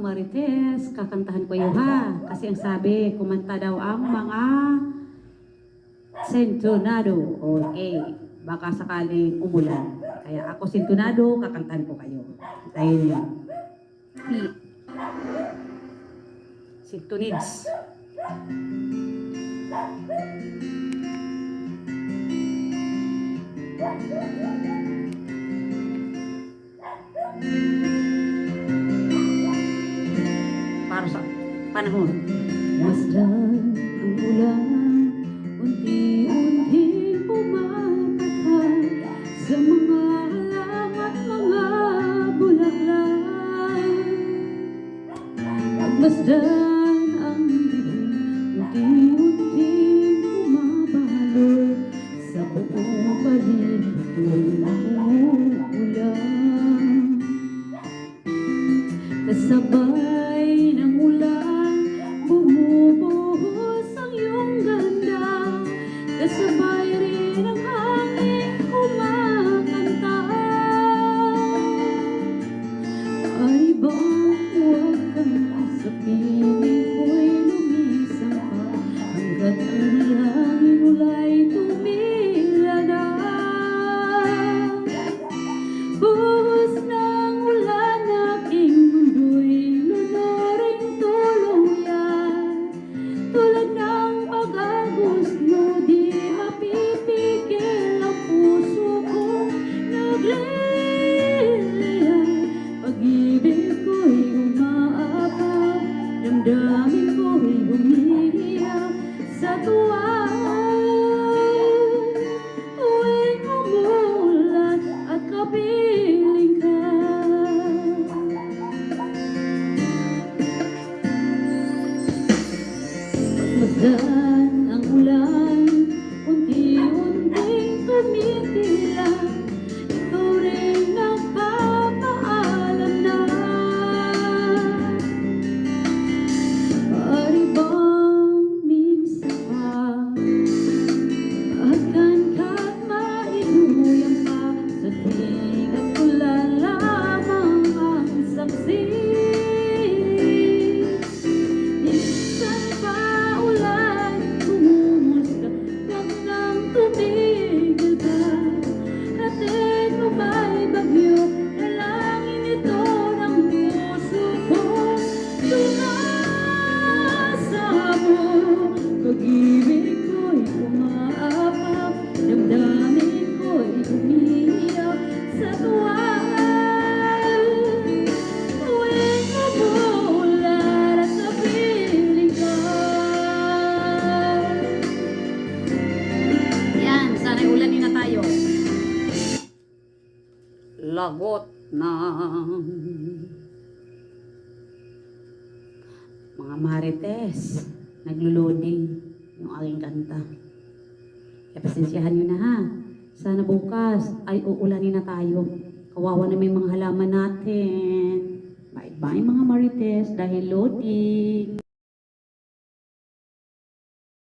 Marites, kakantahan ko yun ha. Kasi ang sabi, kumanta daw ang mga sentonado. Okay, baka sakaling umulan. Kaya ako sentonado, kakantahan ko kayo. Dahil yun. Sintonids. Para sa panahon. Masdan ang ulan, unti-unting pumapatay sa mga halaman, mga bulaklak. Masdan ang dilim, unti-unting bumabaloy sa buong paligid umuulan. Kasabay ng ulan, bumubuhos ang iyong ganda. Kasabay rin ang hangin kumakanta. Ay bang huwag kang sa piling ko'y lumisang pa, hanggat ang langit ulay tumila na. Buhos ng ulan, aking mundo'y lunuring tuluyan. Tulad ng pag-agos mo, di mapipigil ang puso ko nagliliyay. Pag-ibig ko'y umaapaw, damdamin ko'y umiiyak sa tuwa. Tuwing umuulan at kapiling ka, masdan ang ulan, unti-unting tumitila. Ikaw rin nagpapaalam na. Pari bang minsan pa, akan ka't mailuyang pa, sa tuwing at ulan lamang ang saksi. Minsan pa ulan, bumuhos ka, wag nang tumigil ka. Hatid mo ba'y bagyo, dalangin ito ng puso ko. Sumasabog, pag-ibig ko'y umaapaw, damdamin ko'y umiiyak sa tuwa. Tuwing umuulan at napiling ka. Yan, sana'y ulanin na tayo. Lagot ng mga Marites, nagluloding yung aking kanta. Kaya pasensyahan nyo na ha. Sana bukas ay uulanin na tayo. Kawawa na may mga halaman natin. Bye-bye mga Marites dahil loading.